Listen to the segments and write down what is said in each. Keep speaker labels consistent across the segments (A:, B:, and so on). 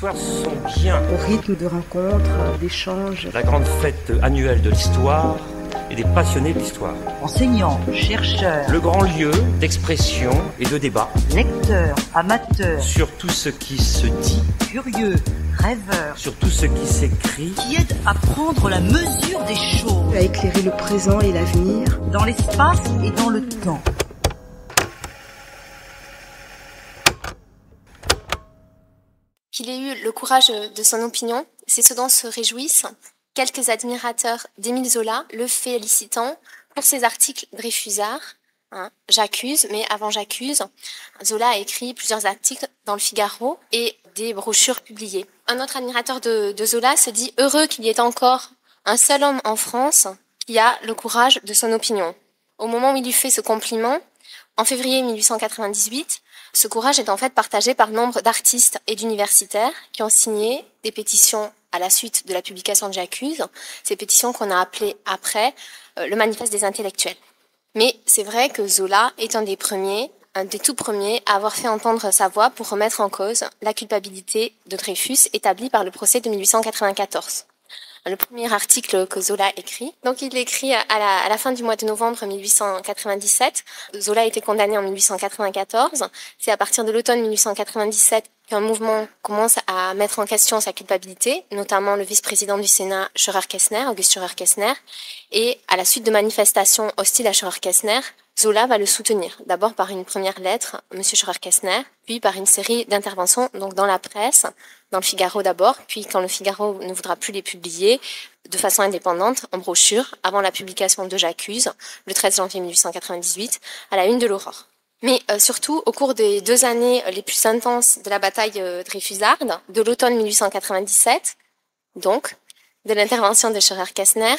A: soirs sont bien
B: au rythme de rencontres, d'échanges.
A: la grande fête annuelle de l'histoire et des passionnés de l'histoire.
C: Enseignants, chercheurs,
A: Le grand lieu d'expression et de débat
C: lecteurs, amateurs,
A: sur tout ce qui se dit,
C: curieux, rêveurs,
A: sur tout ce qui s'écrit,
C: qui aident à prendre la mesure des choses,
B: À éclairer le présent et l'avenir.
C: dans l'espace et dans le temps.
D: Qu'il ait eu le courage de son opinion, c'est ce dont se réjouissent quelques admirateurs d'Émile Zola, le félicitant pour ses articles Dreyfusards. J'accuse, mais avant j'accuse, Zola a écrit plusieurs articles dans le Figaro et des brochures publiées. Un autre admirateur de Zola se dit heureux qu'il y ait encore un seul homme en France qui a le courage de son opinion. Au moment où il lui fait ce compliment, en février 1898, ce courage est en fait partagé par nombre d'artistes et d'universitaires qui ont signé des pétitions à la suite de la publication de J'accuse, ces pétitions qu'on a appelées après le manifeste des intellectuels. Mais c'est vrai que Zola est un des tout premiers à avoir fait entendre sa voix pour remettre en cause la culpabilité de Dreyfus établie par le procès de 1894. Le premier article que Zola écrit. Donc il l'écrit à la fin du mois de novembre 1897. Zola a été condamné en 1894. C'est à partir de l'automne 1897 qu'un mouvement commence à mettre en question sa culpabilité, notamment le vice-président du Sénat, Scheurer-Kestner, Auguste Scheurer-Kestner. Et à la suite de manifestations hostiles à Scheurer-Kestner, Zola va le soutenir. D'abord par une première lettre, Monsieur Scheurer-Kestner, puis par une série d'interventions donc dans la presse, dans le Figaro d'abord, puis quand le Figaro ne voudra plus les publier, de façon indépendante, en brochure, avant la publication de J'accuse, le 13 janvier 1898, à la une de l'Aurore. Mais surtout, au cours des 2 années les plus intenses de la bataille dreyfusarde, de l'automne 1897, donc, de l'intervention de Scheurer-Kestner,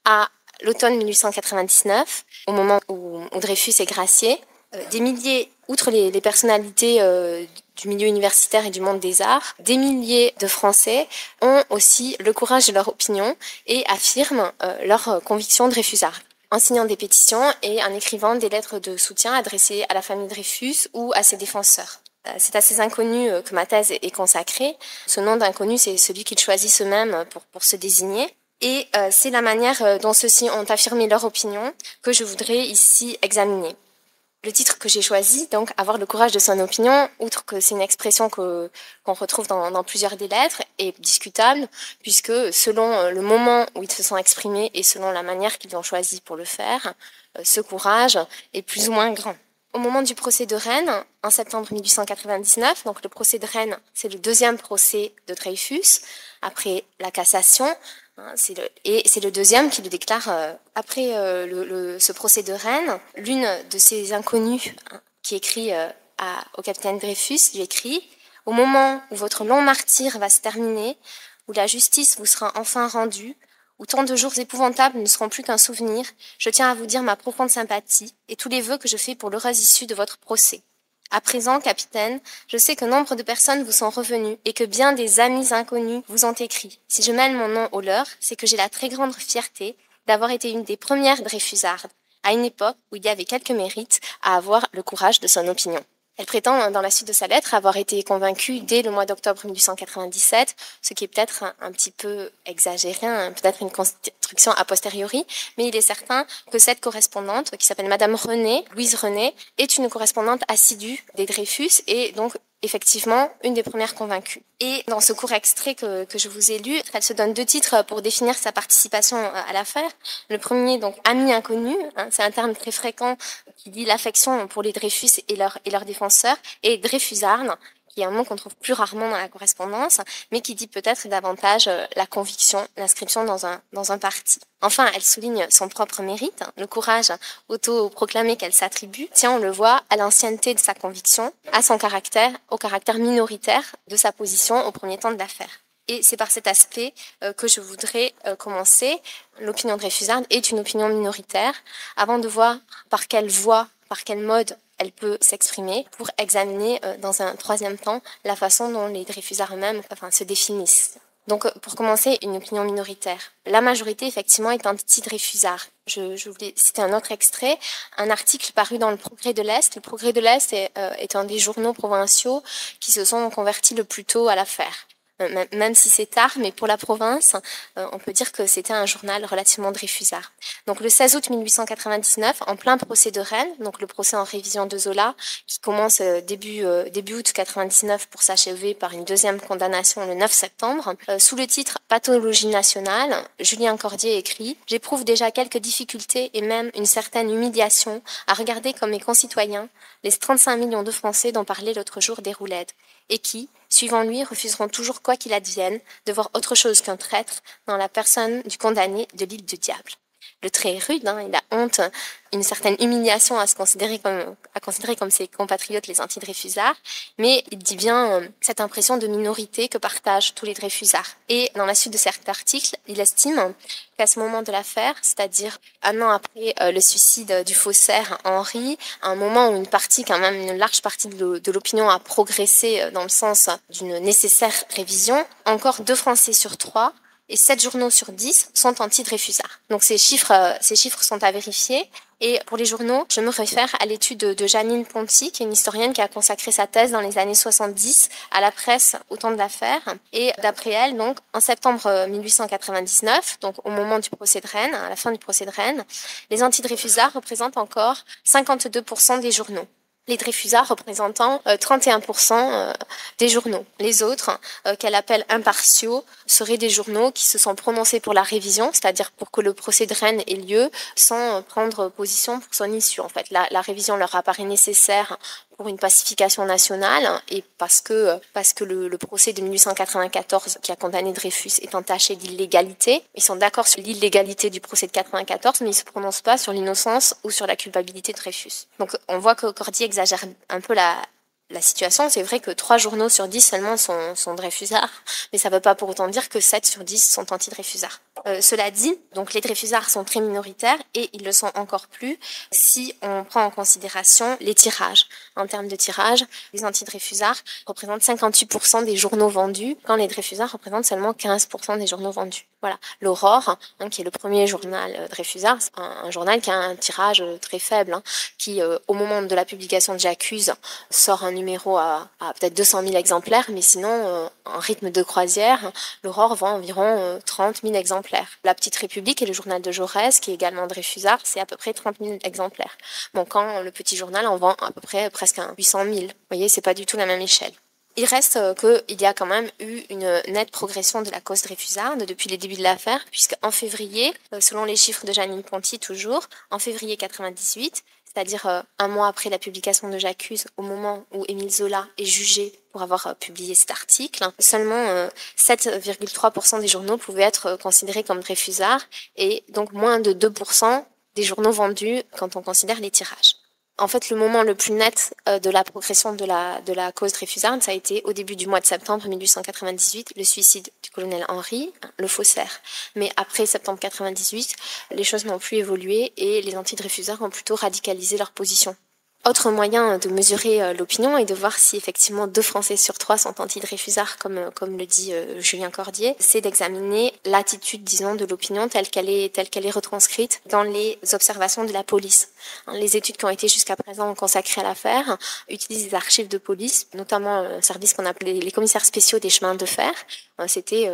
D: à l'automne 1899, au moment où Dreyfus est gracié, des milliers, outre les personnalités du milieu universitaire et du monde des arts, des milliers de Français ont aussi le courage de leur opinion et affirment leur conviction dreyfusarde, en signant des pétitions et en écrivant des lettres de soutien adressées à la famille Dreyfus ou à ses défenseurs. C'est à ces inconnus que ma thèse est consacrée. Ce nom d'inconnu, c'est celui qu'ils choisissent eux-mêmes pour se désigner. Et c'est la manière dont ceux-ci ont affirmé leur opinion que je voudrais ici examiner. Le titre que j'ai choisi, donc, avoir le courage de son opinion, outre que c'est une expression qu'on retrouve dans plusieurs des lettres, est discutable, puisque selon le moment où ils se sont exprimés et selon la manière qu'ils ont choisi pour le faire, ce courage est plus ou moins grand. Au moment du procès de Rennes, en septembre 1899, donc le procès de Rennes, c'est le 2e procès de Dreyfus, après la cassation, c'est le 2e qui le déclare après ce procès de Rennes. L'une de ces inconnues qui écrit au capitaine Dreyfus lui écrit « Au moment où votre long martyre va se terminer, où la justice vous sera enfin rendue, où tant de jours épouvantables ne seront plus qu'un souvenir, je tiens à vous dire ma profonde sympathie et tous les vœux que je fais pour l'heureuse issue de votre procès. À présent, capitaine, je sais que nombre de personnes vous sont revenues et que bien des amis inconnus vous ont écrit. Si je mêle mon nom au leur, c'est que j'ai la très grande fierté d'avoir été une des premières Dreyfusardes, à une époque où il y avait quelques mérites à avoir le courage de son opinion. » Elle prétend, dans la suite de sa lettre, avoir été convaincue dès le mois d'octobre 1897, ce qui est peut-être un petit peu exagéré, peut-être une construction a posteriori, mais il est certain que cette correspondante, qui s'appelle Madame René, Louise René, est une correspondante assidue des Dreyfus et donc effectivement une des premières convaincues. Et dans ce court extrait que je vous ai lu, elle se donne 2 titres pour définir sa participation à l'affaire. Le premier, donc, ami inconnu, c'est un terme très fréquent qui dit l'affection pour les Dreyfus et leurs défenseurs, et Dreyfusarde, qui est un mot qu'on trouve plus rarement dans la correspondance, mais qui dit peut-être davantage la conviction, l'inscription dans un parti. Enfin, elle souligne son propre mérite, le courage auto-proclamé qu'elle s'attribue. Tiens, on le voit, à l'ancienneté de sa conviction, à son caractère, au caractère minoritaire de sa position au premier temps de l'affaire. Et c'est par cet aspect que je voudrais commencer. L'opinion dreyfusarde est une opinion minoritaire, avant de voir par quelle voie, par quel mode elle peut s'exprimer, pour examiner dans un 3e temps la façon dont les Dreyfusards eux-mêmes se définissent. Donc, pour commencer, une opinion minoritaire. La majorité, effectivement, est anti-Dreyfusard. Je voulais citer un autre extrait, un article paru dans le Progrès de l'Est. Le Progrès de l'Est est un des journaux provinciaux qui se sont convertis le plus tôt à l'affaire. même si c'est tard, mais pour la province, on peut dire que c'était un journal relativement dreyfusard. Donc le 16 août 1899, en plein procès de Rennes, donc le procès en révision de Zola, qui commence début août 99 pour s'achever par une deuxième condamnation le 9 septembre, sous le titre « Pathologie nationale », Julien Cordier écrit « J'éprouve déjà quelques difficultés et même une certaine humiliation à regarder comme mes concitoyens les 35 millions de Français dont parlait l'autre jour Déroulède, et qui, suivant lui, refuseront toujours, quoi qu'il advienne, de voir autre chose qu'un traître dans la personne du condamné de l'île du diable. » Le trait est rude, il a honte, une certaine humiliation à considérer comme ses compatriotes les anti-dreyfusards, mais il dit bien cette impression de minorité que partagent tous les dreyfusards. Et dans la suite de cet article, il estime qu'à ce moment de l'affaire, c'est-à-dire un an après le suicide du faussaire Henri, à un moment où une large partie de l'opinion a progressé dans le sens d'une nécessaire révision, encore 2 Français sur 3 et 7 journaux sur 10 sont anti-dreyfusards. Donc ces chiffres sont à vérifier. Et pour les journaux, je me réfère à l'étude de Janine Ponty, qui est une historienne qui a consacré sa thèse dans les années 70 à la presse au temps de l'affaire. Et d'après elle, donc, en septembre 1899, donc au moment du procès de Rennes, à la fin du procès de Rennes, les anti-dreyfusards représentent encore 52% des journaux. Les dreyfusards représentant 31% des journaux. Les autres, qu'elle appelle impartiaux, seraient des journaux qui se sont prononcés pour la révision, c'est-à-dire pour que le procès de Rennes ait lieu sans prendre position pour son issue. En fait, la révision leur apparaît nécessaire pour une pacification nationale et parce que le procès de 1894 qui a condamné Dreyfus est entaché d'illégalité. Ils sont d'accord sur l'illégalité du procès de 94, mais ils se prononcent pas sur l'innocence ou sur la culpabilité de Dreyfus. Donc on voit que Cordier exagère un peu la situation. C'est vrai que 3 journaux sur 10 seulement sont dreyfusards, mais ça ne veut pas pour autant dire que 7 sur 10 sont anti-dreyfusards. Cela dit, donc les dreyfusards sont très minoritaires et ils le sont encore plus si on prend en considération les tirages. En termes de tirage, les anti-dreyfusards représentent 58% des journaux vendus, quand les dreyfusards représentent seulement 15% des journaux vendus. Voilà. L'Aurore, qui est le premier journal dreyfusard, c'est un journal qui a un tirage très faible, qui au moment de la publication de J'accuse sort un numéro à peut-être 200 000 exemplaires, mais sinon, en rythme de croisière, l'Aurore vend environ 30 000 exemplaires. La Petite République et le journal de Jaurès, qui est également dreyfusard, c'est à peu près 30 000 exemplaires. Bon, quand le Petit Journal en vend à peu près presque 800 000. Vous voyez, c'est pas du tout la même échelle. Il reste qu'il y a quand même eu une nette progression de la cause dreyfusarde depuis les débuts de l'affaire, puisqu'en février, selon les chiffres de Janine Ponty toujours, en février 98, c'est-à-dire un mois après la publication de J'accuse, au moment où Émile Zola est jugé pour avoir publié cet article, seulement 7,3% des journaux pouvaient être considérés comme dreyfusards et donc moins de 2% des journaux vendus quand on considère les tirages. En fait, le moment le plus net de la progression de la cause dreyfusarde, ça a été au début du mois de septembre 1898, le suicide du colonel Henri, le faussaire. Mais après septembre 98, les choses n'ont plus évolué et les anti-dreyfusards ont plutôt radicalisé leur position. Autre moyen de mesurer l'opinion et de voir si effectivement 2 Français sur 3 sont anti-dreyfusards, comme le dit Julien Cordier, c'est d'examiner l'attitude, disons, de l'opinion telle qu'elle est retranscrite dans les observations de la police. Les études qui ont été jusqu'à présent consacrées à l'affaire utilisent des archives de police, notamment un service qu'on appelait les commissaires spéciaux des chemins de fer. C'était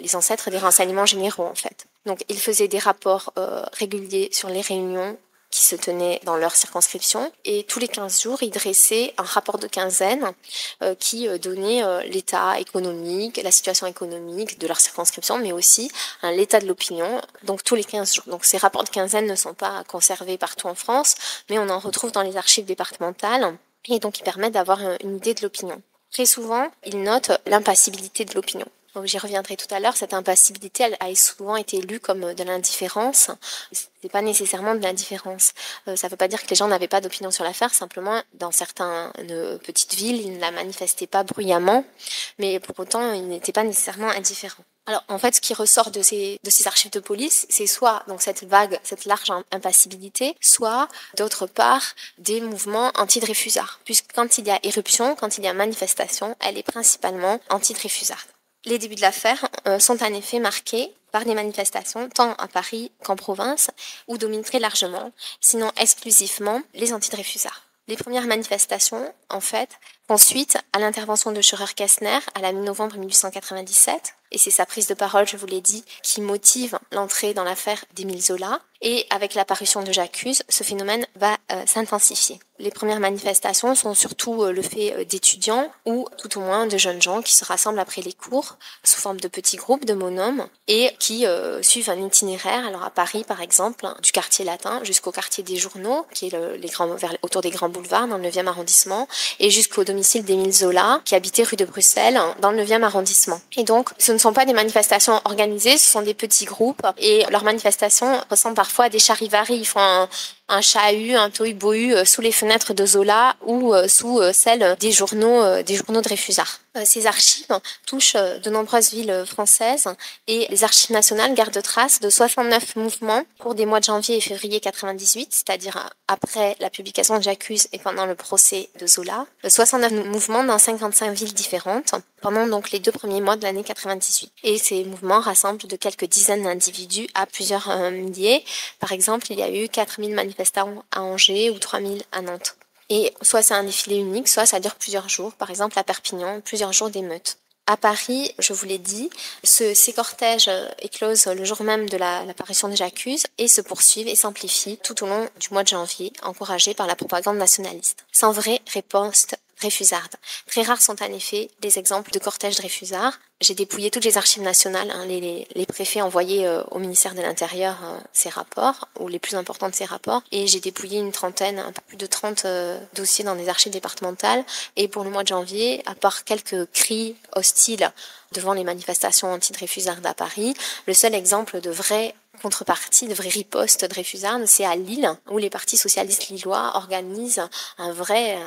D: les ancêtres des renseignements généraux, en fait. Donc, ils faisaient des rapports réguliers sur les réunions qui se tenaient dans leur circonscription. Et tous les 15 jours, ils dressaient un rapport de quinzaine qui donnait l'état économique, la situation économique de leur circonscription, mais aussi l'état de l'opinion, donc tous les 15 jours. Donc ces rapports de quinzaine ne sont pas conservés partout en France, mais on en retrouve dans les archives départementales, et donc ils permettent d'avoir une idée de l'opinion. Très souvent, ils notent l'impassibilité de l'opinion. Donc j'y reviendrai tout à l'heure, cette impassibilité elle a souvent été lue comme de l'indifférence. C'est pas nécessairement de l'indifférence. Ça veut pas dire que les gens n'avaient pas d'opinion sur l'affaire, simplement dans certaines petites villes, ils ne la manifestaient pas bruyamment, mais pour autant ils n'étaient pas nécessairement indifférents. Alors en fait, ce qui ressort de ces archives de police, c'est soit donc cette large impassibilité, soit d'autre part des mouvements anti-dreyfusards, puisque quand il y a éruption, quand il y a manifestation, elle est principalement anti-dreyfusarde. Les débuts de l'affaire sont en effet marqués par des manifestations tant à Paris qu'en province, où dominent très largement, sinon exclusivement, les anti-dreyfusards. Les premières manifestations, en fait, Ensuite, à l'intervention de Scheurer-Kestner à la mi-novembre 1897, et c'est sa prise de parole, je vous l'ai dit, qui motive l'entrée dans l'affaire d'Émile Zola. Et avec l'apparition de J'accuse, ce phénomène va s'intensifier. Les premières manifestations sont surtout le fait d'étudiants ou tout au moins de jeunes gens qui se rassemblent après les cours sous forme de petits groupes, de monômes, et qui suivent un itinéraire. Alors à Paris, par exemple, du quartier latin jusqu'au quartier des Journaux, qui est autour des grands boulevards dans le 9e arrondissement, et jusqu'au domicile d'Émile Zola, qui habitait rue de Bruxelles, dans le 9e arrondissement. Et donc, ce ne sont pas des manifestations organisées, ce sont des petits groupes, et leurs manifestations ressemblent parfois à des charivaris. Ils font un chahut, un tohu-bohu sous les fenêtres de Zola ou sous celles des journaux dreyfusards. Ces archives touchent de nombreuses villes françaises et les archives nationales gardent trace de 69 mouvements pour des mois de janvier et février 98, c'est-à-dire après la publication de J'accuse et pendant le procès de Zola. 69 mouvements dans 55 villes différentes pendant donc les 2 premiers mois de l'année 98. Et ces mouvements rassemblent de quelques dizaines d'individus à plusieurs milliers. Par exemple, il y a eu 4000 manifestants à Angers ou 3000 à Nantes. Et soit c'est un défilé unique, soit ça dure plusieurs jours. Par exemple, à Perpignan, plusieurs jours d'émeutes. À Paris, je vous l'ai dit, ces cortèges éclosent le jour même de l'apparition de J'accuse et se poursuivent et s'amplifient tout au long du mois de janvier, encouragés par la propagande nationaliste. Sans vraie riposte dreyfusarde. Très rares sont en effet les exemples de cortèges dreyfusards. J'ai dépouillé toutes les archives nationales, les préfets envoyaient au ministère de l'Intérieur ces rapports, ou les plus importants de ces rapports, et j'ai dépouillé une trentaine, un peu plus de 30 dossiers dans des archives départementales, et pour le mois de janvier, à part quelques cris hostiles devant les manifestations anti-dreyfusardes à Paris, le seul exemple de vraie contrepartie, de vraie riposte dreyfusarde, c'est à Lille, où les partis socialistes lillois organisent un vrai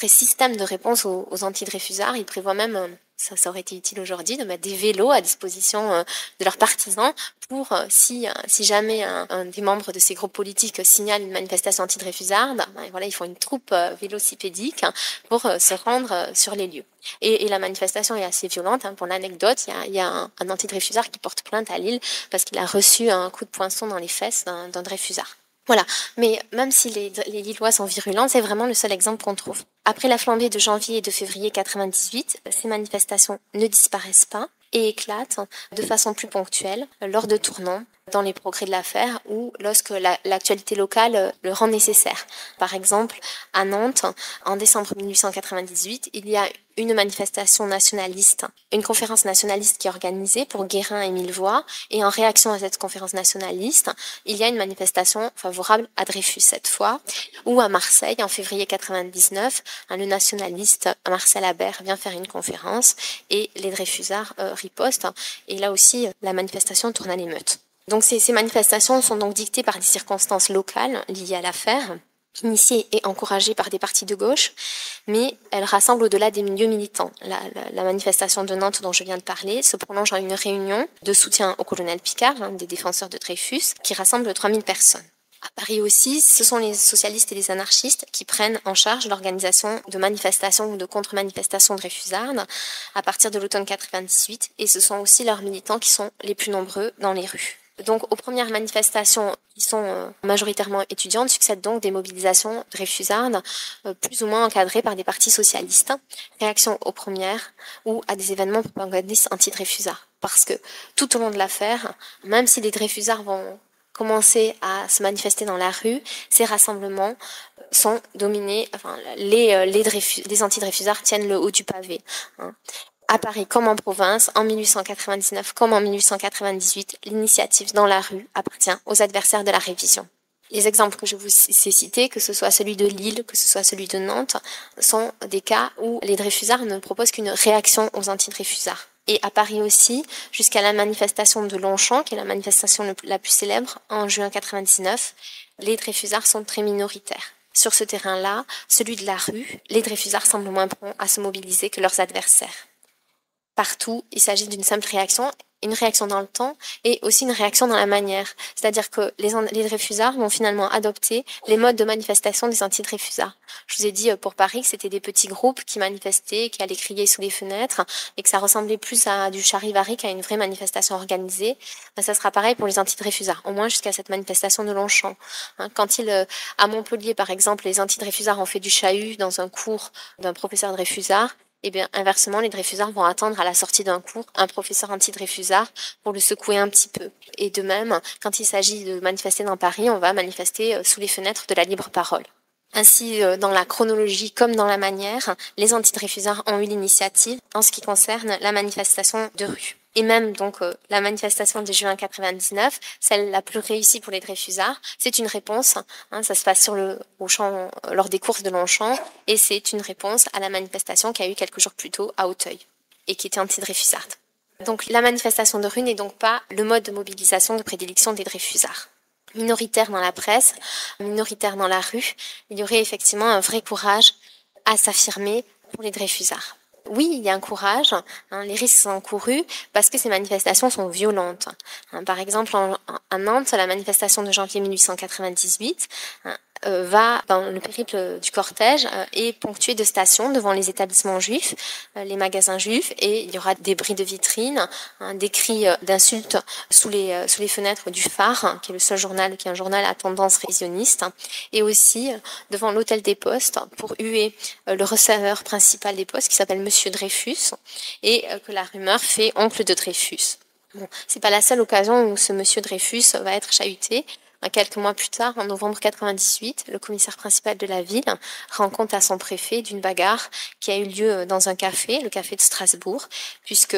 D: système de réponse aux anti-dreyfusards. Ils prévoient même, ça aurait été utile aujourd'hui, de mettre des vélos à disposition de leurs partisans pour, si jamais un des membres de ces groupes politiques signale une manifestation anti-dreyfusarde, voilà, ils font une troupe vélocipédique pour se rendre sur les lieux. Et la manifestation est assez violente. Pour l'anecdote, il y a un anti-dreyfusard qui porte plainte à Lille parce qu'il a reçu un coup de poinçon dans les fesses d'un dreyfusard. Voilà, mais même si les Lillois sont virulents, c'est vraiment le seul exemple qu'on trouve. Après la flambée de janvier et de février 98, ces manifestations ne disparaissent pas et éclatent de façon plus ponctuelle lors de tournants dans les progrès de l'affaire ou lorsque l'actualité locale le rend nécessaire. Par exemple, à Nantes, en décembre 1898, il y a une manifestation nationaliste, une conférence nationaliste qui est organisée pour Guérin et Millevoye, et en réaction à cette conférence nationaliste, il y a une manifestation favorable à Dreyfus cette fois, ou à Marseille, en février 99, le nationaliste Marcel Habert vient faire une conférence, et les Dreyfusards ripostent, et là aussi, la manifestation tourne à l'émeute. Donc ces manifestations sont donc dictées par des circonstances locales liées à l'affaire, initiées et encouragées par des partis de gauche, mais elles rassemblent au-delà des milieux militants. La manifestation de Nantes dont je viens de parler se prolonge en une réunion de soutien au colonel Picard, l'un des défenseurs de Dreyfus, qui rassemble 3000 personnes. À Paris aussi, ce sont les socialistes et les anarchistes qui prennent en charge l'organisation de manifestations ou de contre-manifestations dreyfusardes à partir de l'automne 98, et ce sont aussi leurs militants qui sont les plus nombreux dans les rues. Donc, aux premières manifestations qui sont majoritairement étudiantes, succèdent donc des mobilisations dreyfusardes plus ou moins encadrées par des partis socialistes, réaction aux premières ou à des événements propagandistes anti-dreyfusards. Parce que tout au long de l'affaire, même si les dreyfusards vont commencer à se manifester dans la rue, ces rassemblements sont dominés, les anti-dreyfusards tiennent le haut du pavé. À Paris comme en province, en 1899 comme en 1898, l'initiative dans la rue appartient aux adversaires de la révision. Les exemples que je vous ai cités, que ce soit celui de Lille, que ce soit celui de Nantes, sont des cas où les dreyfusards ne proposent qu'une réaction aux anti-dreyfusards. Et à Paris aussi, jusqu'à la manifestation de Longchamp, qui est la manifestation la plus célèbre, en juin 99, les dreyfusards sont très minoritaires. Sur ce terrain-là, celui de la rue, les dreyfusards semblent moins prompts à se mobiliser que leurs adversaires. Partout, il s'agit d'une simple réaction une réaction dans le temps et aussi une réaction dans la manière. C'est-à-dire que les Dreyfusards vont finalement adopter les modes de manifestation des anti-Dreyfusards. Je vous ai dit pour Paris que c'était des petits groupes qui manifestaient, qui allaient crier sous les fenêtres et que ça ressemblait plus à du charivari qu'à une vraie manifestation organisée. Ben, ça sera pareil pour les anti-Dreyfusards, au moins jusqu'à cette manifestation de Longchamp. Quand à Montpellier, par exemple, les anti-Dreyfusards ont fait du chahut dans un cours d'un professeur Dreyfusard, et bien, inversement, les Dreyfusards vont attendre à la sortie d'un cours un professeur anti-Dreyfusard pour le secouer un petit peu. Et de même, quand il s'agit de manifester dans Paris, on va manifester sous les fenêtres de la libre parole. Ainsi, dans la chronologie comme dans la manière, les anti-Dreyfusards ont eu l'initiative en ce qui concerne la manifestation de rue. Et même donc la manifestation de juin 99, celle la plus réussie pour les Dreyfusards, c'est une réponse. Ça se passe lors des courses de Longchamp, et c'est une réponse à la manifestation qu'il y a eu quelques jours plus tôt à Auteuil et qui était anti-Dreyfusarde. Donc la manifestation de rue n'est donc pas le mode de mobilisation de prédilection des Dreyfusards. Minoritaire dans la presse, minoritaire dans la rue, il y aurait effectivement un vrai courage à s'affirmer pour les Dreyfusards. Oui, il y a un courage, les risques sont encourus parce que ces manifestations sont violentes. Par exemple, à Nantes, la manifestation de janvier 1898 le périple du cortège est ponctué de stations devant les établissements juifs, les magasins juifs, et il y aura des bris de vitrines, des cris d'insultes sous les fenêtres du Phare, qui est le seul journal, qui est un journal à tendance révisionniste, et aussi devant l'hôtel des Postes pour huer le receveur principal des Postes, qui s'appelle Monsieur Dreyfus, et que la rumeur fait oncle de Dreyfus. Bon, c'est pas la seule occasion où ce Monsieur Dreyfus va être chahuté. Quelques mois plus tard, en novembre 98, le commissaire principal de la ville rend compte à son préfet d'une bagarre qui a eu lieu dans un café, le café de Strasbourg, puisque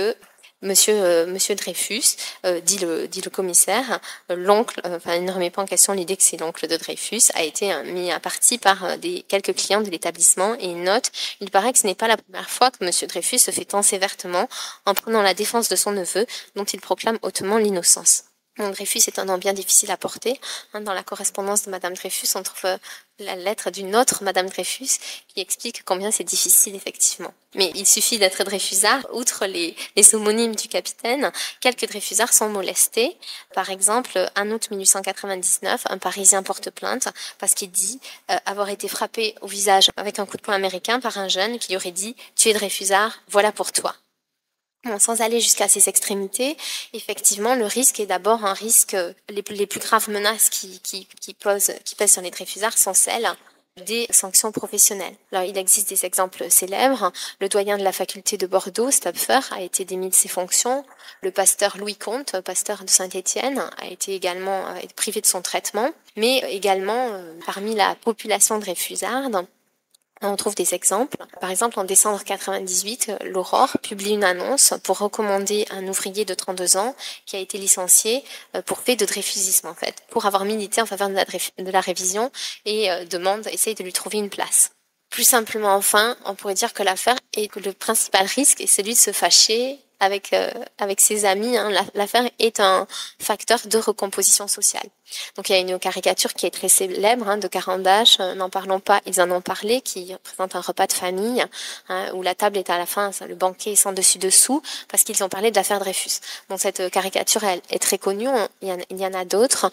D: Monsieur Dreyfus, dit le commissaire, l'oncle, il ne remet pas en question l'idée que c'est l'oncle de Dreyfus, a été mis à partie par quelques clients de l'établissement, et il note, il paraît que ce n'est pas la première fois que Monsieur Dreyfus se fait tancer vertement en prenant la défense de son neveu, dont il proclame hautement l'innocence. Dreyfus est un nom bien difficile à porter. Dans la correspondance de Madame Dreyfus, on trouve la lettre d'une autre Madame Dreyfus qui explique combien c'est difficile effectivement. Mais il suffit d'être Dreyfusard. Outre les homonymes du capitaine, quelques Dreyfusards sont molestés. Par exemple, en août 1899, un Parisien porte plainte parce qu'il dit avoir été frappé au visage avec un coup de poing américain par un jeune qui lui aurait dit « Tu es Dreyfusard, voilà pour toi ». Bon, sans aller jusqu'à ces extrémités, effectivement, le risque est d'abord un risque. Les plus graves menaces qui pèsent sur les Dreyfusards sont celles des sanctions professionnelles. Alors, il existe des exemples célèbres. Le doyen de la faculté de Bordeaux, Stopfer, a été démis de ses fonctions. Le pasteur Louis Comte, pasteur de Saint-Étienne, a été également privé de son traitement. Mais également, parmi la population dreyfusarde, on trouve des exemples. Par exemple, en décembre 98, l'Aurore publie une annonce pour recommander un ouvrier de 32 ans qui a été licencié pour fait de dreyfusisme, en fait, pour avoir milité en faveur de la révision, et essaye de lui trouver une place. Plus simplement, enfin, on pourrait dire que l'affaire est que le principal risque est celui de se fâcher avec ses amis. L'affaire est un facteur de recomposition sociale. Donc il y a une caricature qui est très célèbre de Carandache, n'en parlons pas, ils en ont parlé, qui représente un repas de famille où la table est à la fin, le banquet est sans dessus-dessous, parce qu'ils ont parlé de l'affaire Dreyfus. Bon, cette caricature elle est très connue, il y en a d'autres.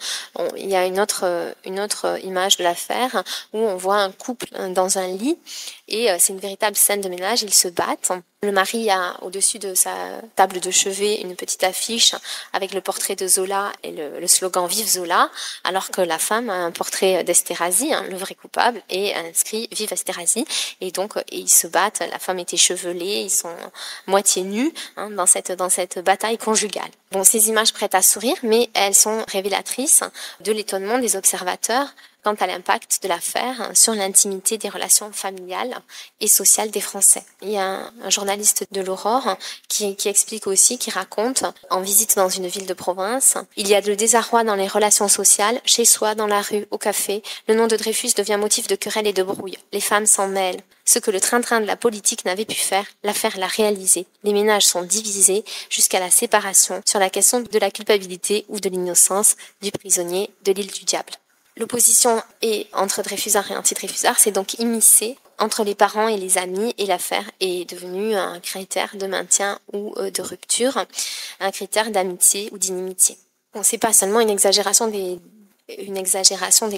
D: Il y a une autre image de l'affaire où on voit un couple dans un lit, et c'est une véritable scène de ménage, ils se battent. Le mari a au-dessus de sa table de chevet une petite affiche avec le portrait de Zola et le slogan « Vive Zola », alors que la femme a un portrait d'Esterhazy, le vrai coupable, et inscrit « Vive Esterhazy ». Et donc, ils se battent, la femme est échevelée, ils sont moitié nus dans cette bataille conjugale. Bon, ces images prêtent à sourire, mais elles sont révélatrices de l'étonnement des observateurs quant à l'impact de l'affaire sur l'intimité des relations familiales et sociales des Français. Il y a un journaliste de l'Aurore qui explique aussi, qui raconte, en visite dans une ville de province, « Il y a de désarroi dans les relations sociales, chez soi, dans la rue, au café. Le nom de Dreyfus devient motif de querelle et de brouille. Les femmes s'en mêlent. Ce que le train-train de la politique n'avait pu faire, l'affaire l'a réalisé. Les ménages sont divisés jusqu'à la séparation sur la question de la culpabilité ou de l'innocence du prisonnier de l'île du Diable. » L'opposition entre Dreyfusards et anti-Dreyfusards s'est donc immiscée entre les parents et les amis, et l'affaire est devenue un critère de maintien ou de rupture, un critère d'amitié ou d'inimitié. Bon, c'est pas seulement une exagération des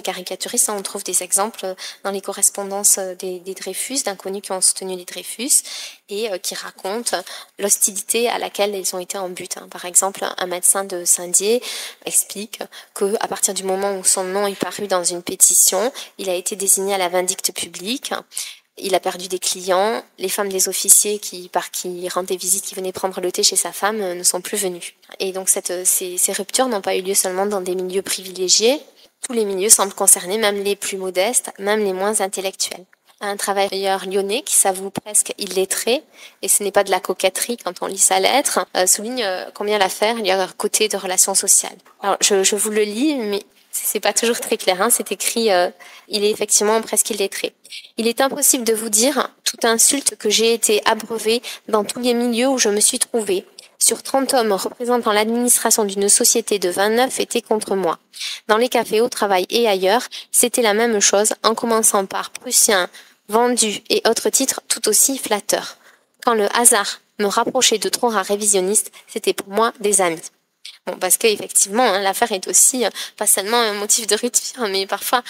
D: caricaturistes. On trouve des exemples dans les correspondances des Dreyfus, d'inconnus qui ont soutenu les Dreyfus et qui racontent l'hostilité à laquelle ils ont été en butte. Par exemple, un médecin de Saint-Dié explique qu'à partir du moment où son nom est paru dans une pétition, il a été désigné à la vindicte publique. Il a perdu des clients. Les femmes des officiers qui rendaient visite, qui venaient prendre le thé chez sa femme, ne sont plus venues. Et donc ces ruptures n'ont pas eu lieu seulement dans des milieux privilégiés. Tous les milieux semblent concernés, même les plus modestes, même les moins intellectuels. Un travailleur lyonnais qui s'avoue presque illettré, et ce n'est pas de la coquetterie quand on lit sa lettre, souligne combien l'affaire lui a coûté de relations sociales. Alors je vous le lis, mais c'est pas toujours très clair, c'est écrit, il est effectivement presque illettré. Il est impossible de vous dire toute insulte que j'ai été abreuvée dans tous les milieux où je me suis trouvée. Sur 30 hommes représentant l'administration d'une société de 29 étaient contre moi. Dans les cafés, au travail et ailleurs, c'était la même chose, en commençant par Prussien, Vendu et autres titres tout aussi flatteurs. Quand le hasard me rapprochait de trop rares révisionnistes, c'était pour moi des amis. Bon, parce qu'effectivement, l'affaire est aussi pas seulement un motif de rupture, mais parfois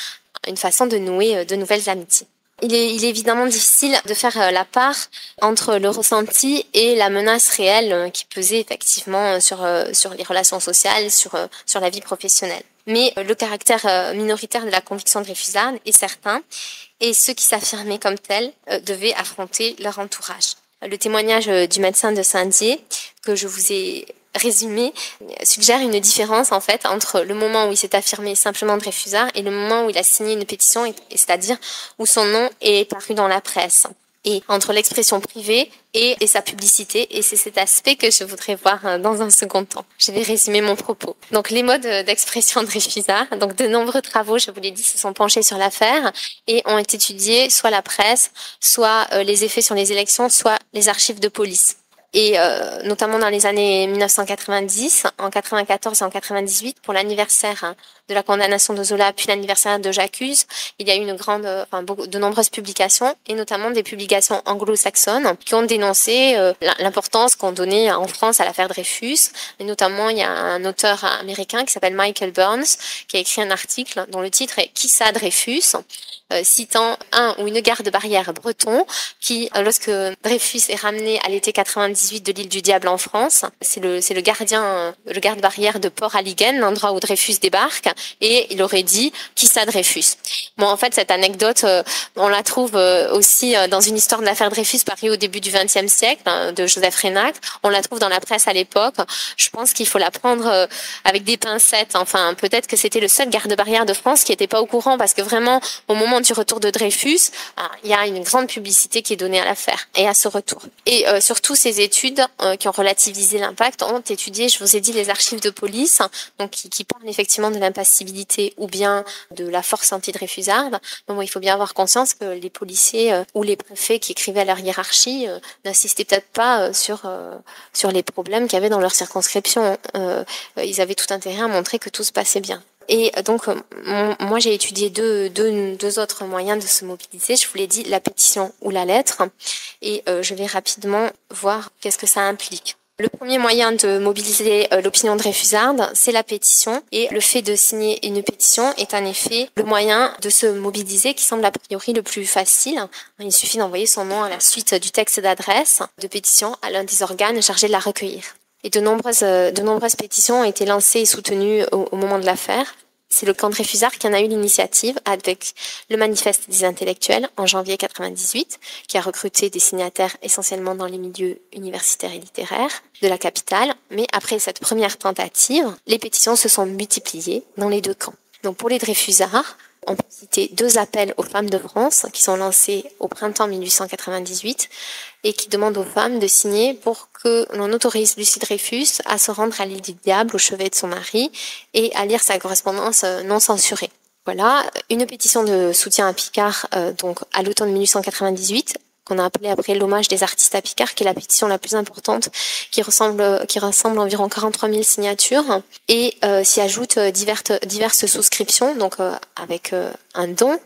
D: une façon de nouer de nouvelles amitiés. Il est évidemment difficile de faire la part entre le ressenti et la menace réelle qui pesait effectivement sur les relations sociales, sur la vie professionnelle. Mais le caractère minoritaire de la conviction dreyfusarde est certain, et ceux qui s'affirmaient comme tels devaient affronter leur entourage. Le témoignage du médecin de Saint-Dié, que je vous ai résumé, suggère une différence en fait entre le moment où il s'est affirmé simplement Dreyfusard et le moment où il a signé une pétition, c'est-à-dire où son nom est paru dans la presse. Et entre l'expression privée et sa publicité, et c'est cet aspect que je voudrais voir dans un second temps. Je vais résumer mon propos. Donc les modes d'expression Dreyfusard, donc de nombreux travaux, je vous l'ai dit, se sont penchés sur l'affaire et ont étudié soit la presse, soit les effets sur les élections, soit les archives de police. Et notamment dans les années 1990, en 94 et en 98, pour l'anniversaire de la condamnation de Zola, puis l'anniversaire de J'accuse, il y a eu de nombreuses publications, et notamment des publications anglo-saxonnes, qui ont dénoncé l'importance qu'on donnait en France à l'affaire Dreyfus. Et notamment, il y a un auteur américain qui s'appelle Michael Burns, qui a écrit un article dont le titre est « Qui ça Dreyfus ?», citant un ou une garde-barrière breton qui, lorsque Dreyfus est ramené à l'été 98 de l'île du Diable en France, c'est le garde-barrière de Port-Alliguen, l'endroit où Dreyfus débarque, et il aurait dit « Qui ça Dreyfus ?» Bon, en fait, cette anecdote, on la trouve aussi dans une histoire de l'affaire Dreyfus parue au début du XXe siècle, de Joseph Reynac. On la trouve dans la presse à l'époque. Je pense qu'il faut la prendre avec des pincettes. Enfin, peut-être que c'était le seul garde-barrière de France qui n'était pas au courant, parce que vraiment, au moment du retour de Dreyfus, il y a une grande publicité qui est donnée à l'affaire et à ce retour. Et surtout, ces études qui ont relativisé l'impact ont étudié, je vous ai dit, les archives de police, donc qui parlent effectivement de l'impassibilité ou bien de la force anti-dreyfusarde. Mais bon, il faut bien avoir conscience que les policiers ou les préfets qui écrivaient à leur hiérarchie n'insistaient peut-être pas sur les problèmes qu'il y avait dans leur circonscription. Ils avaient tout intérêt à montrer que tout se passait bien. Et donc, moi, j'ai étudié deux autres moyens de se mobiliser. Je vous l'ai dit, la pétition ou la lettre. Et je vais rapidement voir qu'est-ce que ça implique. Le premier moyen de mobiliser l'opinion dreyfusarde, c'est la pétition. Et le fait de signer une pétition est en effet le moyen de se mobiliser qui semble a priori le plus facile. Il suffit d'envoyer son nom à la suite du texte d'adresse de pétition à l'un des organes chargés de la recueillir. Et de nombreuses pétitions ont été lancées et soutenues au moment de l'affaire. C'est le camp Dreyfusard qui en a eu l'initiative avec le manifeste des intellectuels en janvier 98, qui a recruté des signataires essentiellement dans les milieux universitaires et littéraires de la capitale. Mais après cette première tentative, les pétitions se sont multipliées dans les deux camps. Donc pour les Dreyfusards, on peut citer 2 appels aux femmes de France qui sont lancés au printemps 1898 et qui demandent aux femmes de signer pour que l'on autorise Lucie Dreyfus à se rendre à l'île du Diable au chevet de son mari et à lire sa correspondance non censurée. Voilà, une pétition de soutien à Picard donc à l'automne 1898 qu'on a appelé après l'hommage des artistes à Picard, qui est la pétition la plus importante, qui rassemble environ 43 000 signatures, et s'y ajoutent diverses souscriptions, donc avec un don,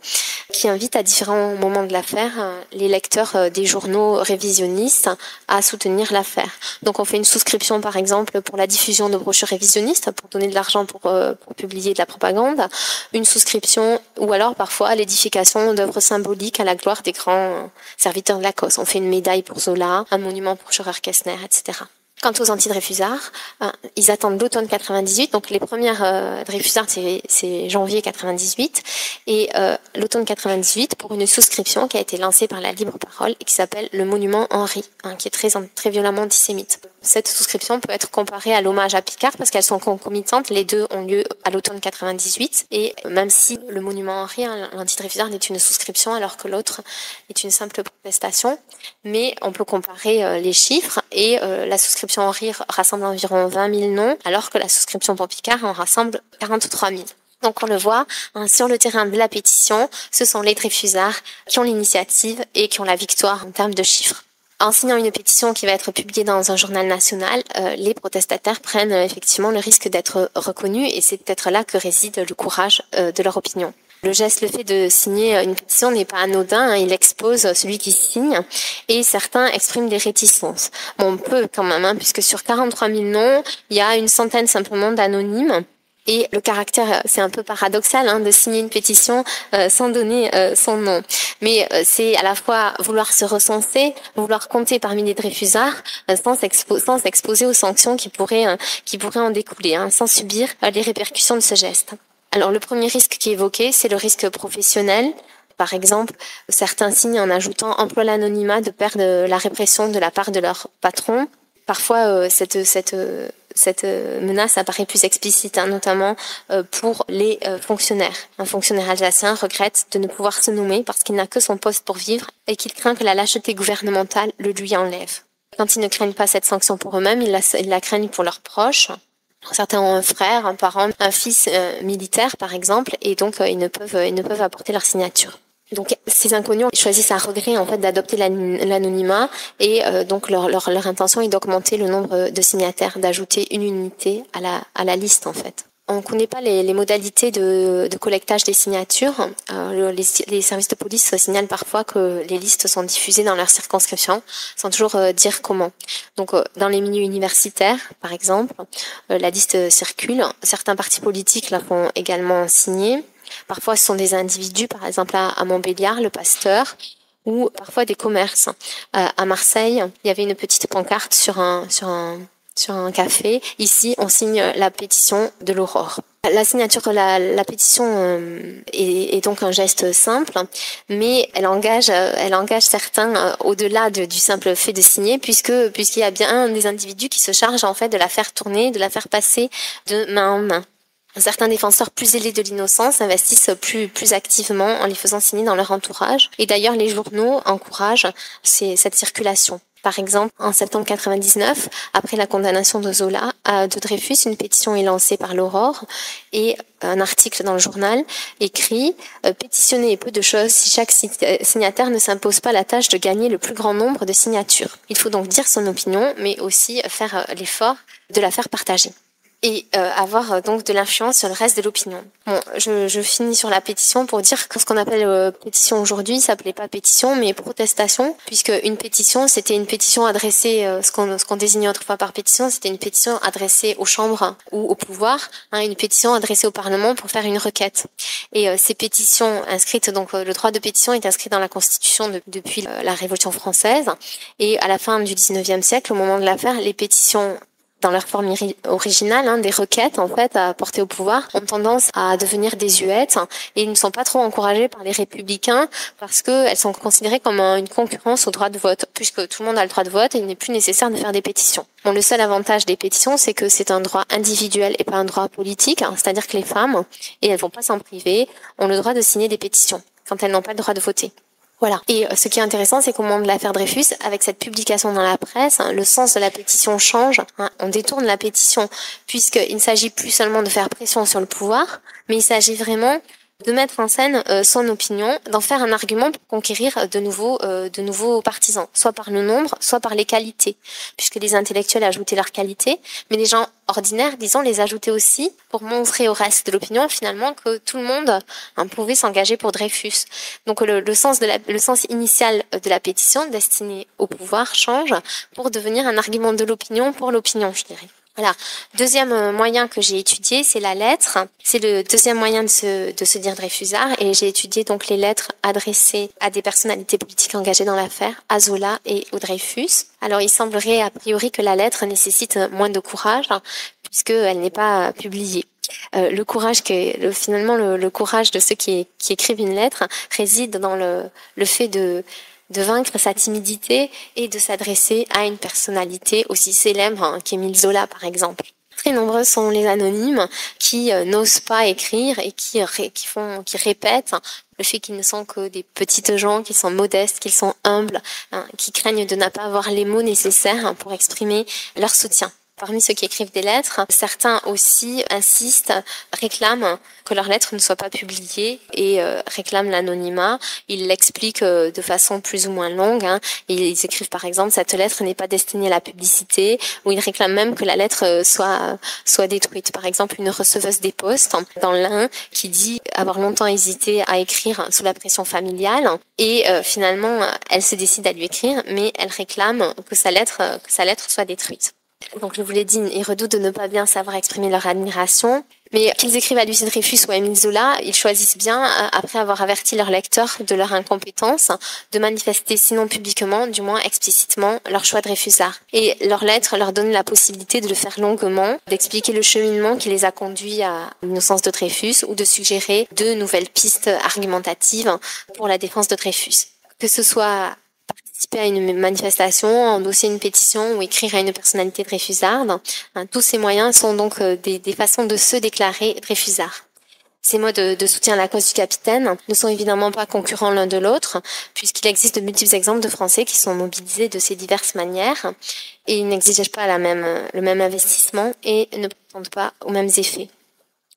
D: qui invite à différents moments de l'affaire les lecteurs des journaux révisionnistes à soutenir l'affaire. Donc on fait une souscription par exemple pour la diffusion de brochures révisionnistes, pour donner de l'argent pour publier de la propagande, une souscription ou alors parfois l'édification d'œuvres symboliques à la gloire des grands serviteurs de la cause. On fait une médaille pour Zola, un monument pour Scheurer-Kessner, etc. Quant aux anti-Dreyfusards, ils attendent l'automne 98, donc les premières Dreyfusards c'est janvier 98, et l'automne 98 pour une souscription qui a été lancée par la Libre Parole et qui s'appelle le monument Henri, qui est très violemment antisémite. Cette souscription peut être comparée à l'hommage à Picard parce qu'elles sont concomitantes, les deux ont lieu à l'automne 98, et même si le monument Henri, l'anti-Dreyfusard, est une souscription alors que l'autre est une simple protestation, mais on peut comparer les chiffres, et la souscription Henri rassemble environ 20 000 noms, alors que la souscription pour Picard en rassemble 43 000. Donc on le voit, sur le terrain de la pétition, ce sont les Dreyfusards qui ont l'initiative et qui ont la victoire en termes de chiffres. En signant une pétition qui va être publiée dans un journal national, les protestataires prennent effectivement le risque d'être reconnus, et c'est peut-être là que réside le courage de leur opinion. Le fait de signer une pétition n'est pas anodin, il expose celui qui signe, et certains expriment des réticences. Bon, peu quand même, puisque sur 43 000 noms, il y a une centaine simplement d'anonymes. Et le caractère, c'est un peu paradoxal de signer une pétition sans donner son nom. Mais c'est à la fois vouloir se recenser, vouloir compter parmi les Dreyfusards, sans s'exposer aux sanctions qui pourraient en découler, sans subir les répercussions de ce geste. Alors le premier risque qui est évoqué, c'est le risque professionnel. Par exemple, certains signent en ajoutant emploi l'anonymat de peur de la répression de la part de leur patron. Parfois, cette menace apparaît plus explicite, notamment pour les fonctionnaires. Un fonctionnaire alsacien regrette de ne pouvoir se nommer parce qu'il n'a que son poste pour vivre et qu'il craint que la lâcheté gouvernementale le lui enlève. Quand ils ne craignent pas cette sanction pour eux-mêmes, ils la craignent pour leurs proches. Certains ont un frère, un parent, un fils militaire par exemple, et donc ils ne peuvent apporter leur signature. Donc ces inconnus choisissent à regret en fait d'adopter l'anonymat, et donc leur intention est d'augmenter le nombre de signataires, d'ajouter une unité à la liste en fait. On ne connaît pas les modalités de collectage des signatures. Les services de police signalent parfois que les listes sont diffusées dans leur circonscription, sans toujours dire comment. Donc, dans les milieux universitaires, par exemple, la liste circule. Certains partis politiques la font également signer. Parfois, ce sont des individus, par exemple à Montbéliard, le Pasteur, ou parfois des commerces. À Marseille, il y avait une petite pancarte sur un café. Ici, on signe la pétition de l'Aurore. La signature, la pétition est donc un geste simple, mais elle engage certains au-delà du simple fait de signer, puisqu'il y a bien des individus qui se chargent en fait de la faire tourner, de la faire passer de main en main. Certains défenseurs plus zélés de l'innocence investissent plus activement en les faisant signer dans leur entourage. Et d'ailleurs, les journaux encouragent cette circulation. Par exemple, en septembre 99, après la condamnation de Zola, de Dreyfus, une pétition est lancée par l'Aurore, et un article dans le journal écrit « Pétitionner est peu de choses si chaque signataire ne s'impose pas la tâche de gagner le plus grand nombre de signatures. Il faut donc dire son opinion, mais aussi faire l'effort de la faire partager. » Et avoir donc de l'influence sur le reste de l'opinion. Bon, je finis sur la pétition pour dire que ce qu'on appelle pétition aujourd'hui, ça s'appelait pas pétition, mais protestation, puisque une pétition, c'était une pétition adressée, ce qu'on désignait autrefois par pétition, c'était une pétition adressée aux chambres ou au pouvoir, une pétition adressée au Parlement pour faire une requête. Et ces pétitions inscrites, donc le droit de pétition est inscrit dans la Constitution depuis la Révolution française, et à la fin du 19e siècle, au moment de l'affaire, les pétitions dans leur forme originale, des requêtes en fait à porter au pouvoir, ont tendance à devenir désuètes et ne sont pas trop encouragées par les républicains parce qu'elles sont considérées comme une concurrence au droit de vote, puisque tout le monde a le droit de vote et il n'est plus nécessaire de faire des pétitions. Bon, le seul avantage des pétitions, c'est que c'est un droit individuel et pas un droit politique, c'est-à-dire que les femmes, et elles vont pas s'en priver, ont le droit de signer des pétitions quand elles n'ont pas le droit de voter. Voilà. Et ce qui est intéressant, c'est qu'au moment de l'affaire Dreyfus, avec cette publication dans la presse, le sens de la pétition change. On détourne la pétition, puisqu'il ne s'agit plus seulement de faire pression sur le pouvoir, mais il s'agit vraiment de mettre en scène son opinion, d'en faire un argument pour conquérir de nouveaux partisans, soit par le nombre, soit par les qualités, puisque les intellectuels ajoutaient leurs qualités, mais les gens ordinaires, disons, les ajoutaient aussi pour montrer au reste de l'opinion finalement que tout le monde pouvait s'engager pour Dreyfus. Donc le sens initial de la pétition destinée au pouvoir change pour devenir un argument de l'opinion pour l'opinion, je dirais. Voilà. Deuxième moyen que j'ai étudié, c'est la lettre. C'est le deuxième moyen de se dire Dreyfusard, et j'ai étudié donc les lettres adressées à des personnalités politiques engagées dans l'affaire, à Zola et au Dreyfus. Alors il semblerait a priori que la lettre nécessite moins de courage, puisqu'elle n'est pas publiée. Le courage le courage de ceux qui écrivent une lettre réside dans le fait de vaincre sa timidité et de s'adresser à une personnalité aussi célèbre qu'Émile Zola, par exemple. Très nombreux sont les anonymes qui n'osent pas écrire et qui répètent le fait qu'ils ne sont que des petites gens, qu'ils sont modestes, qu'ils sont humbles, qui craignent de ne pas avoir les mots nécessaires pour exprimer leur soutien. Parmi ceux qui écrivent des lettres, certains aussi insistent, réclament que leurs lettres ne soient pas publiées et réclament l'anonymat. Ils l'expliquent de façon plus ou moins longue. Ils écrivent par exemple « Cette lettre n'est pas destinée à la publicité » ou ils réclament même que la lettre soit détruite. Par exemple, une receveuse des postes dans l'Ain qui dit avoir longtemps hésité à écrire sous la pression familiale et finalement elle se décide à lui écrire, mais elle réclame que sa lettre soit détruite. Donc je vous l'ai dit, ils redoutent de ne pas bien savoir exprimer leur admiration. Mais qu'ils écrivent à Lucie Dreyfus ou à Émile Zola, ils choisissent bien, après avoir averti leurs lecteurs de leur incompétence, de manifester, sinon publiquement, du moins explicitement, leur choix Dreyfusard. Et leurs lettres leur donnent la possibilité de le faire longuement, d'expliquer le cheminement qui les a conduits à l'innocence de Dreyfus ou de suggérer de nouvelles pistes argumentatives pour la défense de Dreyfus. Que ce soit participer à une manifestation, endosser une pétition ou écrire à une personnalité dreyfusarde. Tous ces moyens sont donc des façons de se déclarer dreyfusard. Ces modes de soutien à la cause du capitaine ne sont évidemment pas concurrents l'un de l'autre, puisqu'il existe de multiples exemples de Français qui sont mobilisés de ces diverses manières, et ils n'exigent pas le même investissement et ne prétendent pas aux mêmes effets.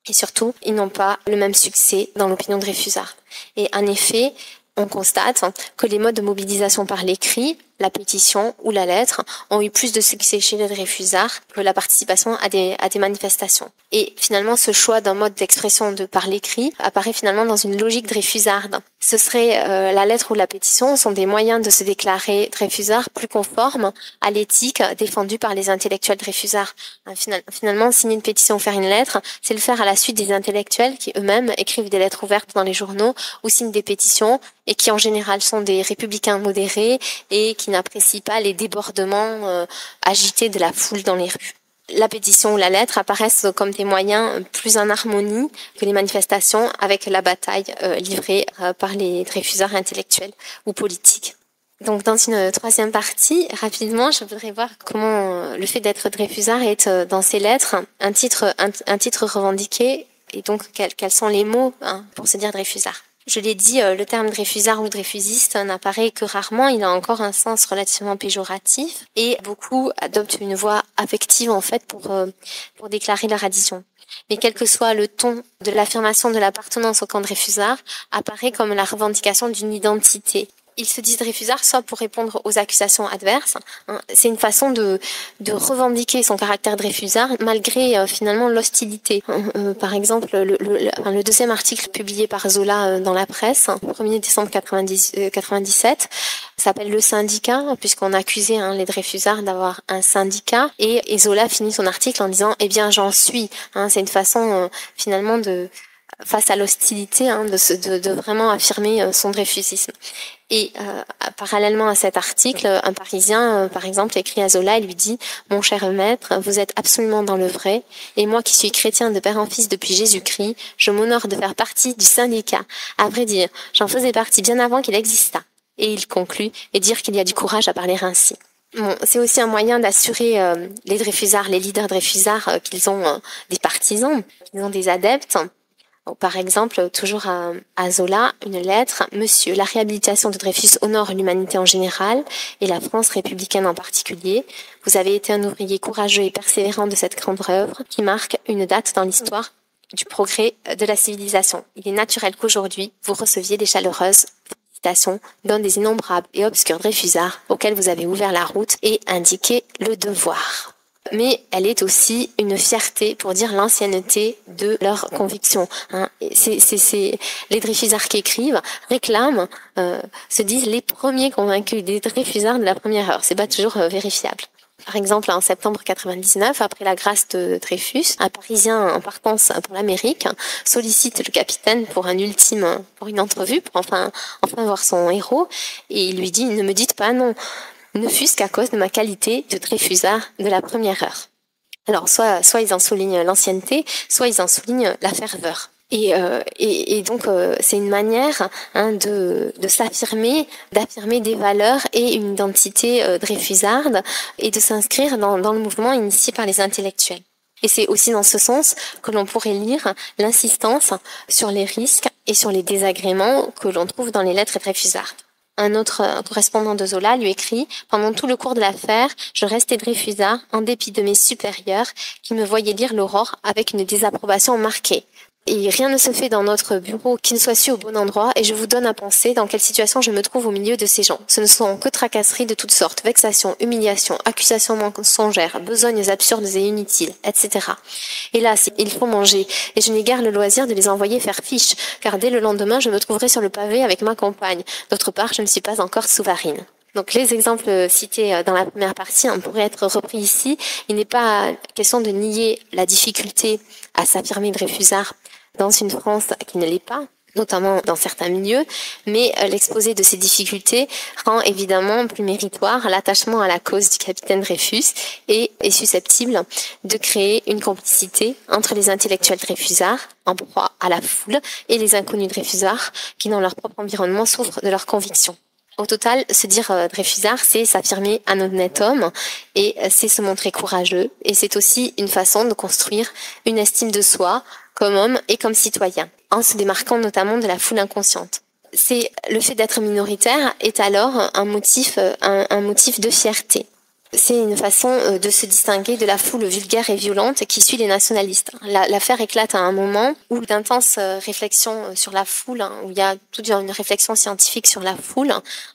D: Et surtout, ils n'ont pas le même succès dans l'opinion dreyfusarde. Et en effet, on constate que les modes de mobilisation par l'écrit, la pétition ou la lettre ont eu plus de succès chez les Dreyfusards que la participation à des manifestations. Et finalement, ce choix d'un mode d'expression par l'écrit apparaît finalement dans une logique dreyfusarde. Ce serait la lettre ou la pétition sont des moyens de se déclarer Dreyfusard plus conformes à l'éthique défendue par les intellectuels Dreyfusards. Finalement, signer une pétition ou faire une lettre, c'est le faire à la suite des intellectuels qui eux-mêmes écrivent des lettres ouvertes dans les journaux ou signent des pétitions et qui en général sont des républicains modérés et qui n'apprécient pas les débordements agités de la foule dans les rues. La pétition ou la lettre apparaissent comme des moyens plus en harmonie que les manifestations avec la bataille livrée par les Dreyfusards intellectuels ou politiques. Donc dans une troisième partie, rapidement, je voudrais voir comment le fait d'être Dreyfusard est dans ces lettres un titre revendiqué et donc quels sont les mots pour se dire Dreyfusard. Je l'ai dit, le terme Dreyfusard ou Dreyfusiste n'apparaît que rarement, il a encore un sens relativement péjoratif et beaucoup adoptent une voix affective en fait pour déclarer leur adhésion. Mais quel que soit le ton de l'affirmation de l'appartenance au camp Dreyfusard, apparaît comme la revendication d'une identité. Ils se disent Dreyfusard soit pour répondre aux accusations adverses. C'est une façon de revendiquer son caractère Dreyfusard malgré finalement l'hostilité. Par exemple, le deuxième article publié par Zola dans la presse, 1er décembre 97, s'appelle Le Syndicat, puisqu'on accusait les Dreyfusards d'avoir un syndicat. Et Zola finit son article en disant « Eh bien, j'en suis ». C'est une façon finalement face à l'hostilité, de vraiment affirmer son dreyfusisme. Et parallèlement à cet article, un Parisien, par exemple, écrit à Zola et lui dit « Mon cher maître, vous êtes absolument dans le vrai, et moi qui suis chrétien de père en fils depuis Jésus-Christ, je m'honore de faire partie du syndicat. À vrai dire, j'en faisais partie bien avant qu'il existât. » Et il conclut et dire qu'il y a du courage à parler ainsi. Bon, c'est aussi un moyen d'assurer les Dreyfusards, les leaders Dreyfusards, qu'ils ont des partisans, qu'ils ont des adeptes. Par exemple, toujours à Zola, une lettre. Monsieur, la réhabilitation de Dreyfus honore l'humanité en général et la France républicaine en particulier. Vous avez été un ouvrier courageux et persévérant de cette grande œuvre qui marque une date dans l'histoire du progrès de la civilisation. Il est naturel qu'aujourd'hui, vous receviez des chaleureuses félicitations d'un des innombrables et obscurs Dreyfusards auxquels vous avez ouvert la route et indiqué le devoir. Mais elle est aussi une fierté pour dire l'ancienneté de leurs convictions. Les Dreyfusards qui écrivent, réclament, se disent les premiers convaincus des Dreyfusards de la première heure. C'est pas toujours vérifiable. Par exemple, en septembre 99, après la grâce de Dreyfus, un Parisien en partance pour l'Amérique sollicite le capitaine pour une entrevue, pour enfin voir son héros, et il lui dit « Ne me dites pas non, ne fût-ce qu'à cause de ma qualité de Dreyfusard de la première heure. » Alors, soit ils en soulignent l'ancienneté, soit ils en soulignent la ferveur. Et donc c'est une manière de s'affirmer, d'affirmer des valeurs et une identité dreyfusarde et de s'inscrire dans le mouvement initié par les intellectuels. Et c'est aussi dans ce sens que l'on pourrait lire l'insistance sur les risques et sur les désagréments que l'on trouve dans les lettres dreyfusardes. Un autre correspondant de Zola lui écrit « Pendant tout le cours de l'affaire, je restais Dreyfusard en dépit de mes supérieurs qui me voyaient lire l'aurore avec une désapprobation marquée. Et rien ne se fait dans notre bureau qui ne soit su au bon endroit, et je vous donne à penser dans quelle situation je me trouve au milieu de ces gens. Ce ne sont que tracasseries de toutes sortes, vexations, humiliations, accusations mensongères, besognes absurdes et inutiles, etc. Hélas, il faut manger, et je n'ai guère le loisir de les envoyer faire fiche, car dès le lendemain, je me trouverai sur le pavé avec ma compagne. D'autre part, je ne suis pas encore Souvarine. » Donc les exemples cités dans la première partie pourraient être repris ici. Il n'est pas question de nier la difficulté à s'affirmer Dreyfusard dans une France qui ne l'est pas, notamment dans certains milieux, mais l'exposé de ces difficultés rend évidemment plus méritoire l'attachement à la cause du capitaine Dreyfus et est susceptible de créer une complicité entre les intellectuels Dreyfusards, en proie à la foule, et les inconnus Dreyfusards qui, dans leur propre environnement, souffrent de leurs convictions. Au total, se dire Dreyfusard, c'est s'affirmer un honnête homme et c'est se montrer courageux. Et c'est aussi une façon de construire une estime de soi comme homme et comme citoyen, en se démarquant notamment de la foule inconsciente. C'est le fait d'être minoritaire est alors un motif de fierté. C'est une façon de se distinguer de la foule vulgaire et violente qui suit les nationalistes. L'affaire éclate à un moment où d'intenses réflexions sur la foule, où il y a toute une réflexion scientifique sur la foule,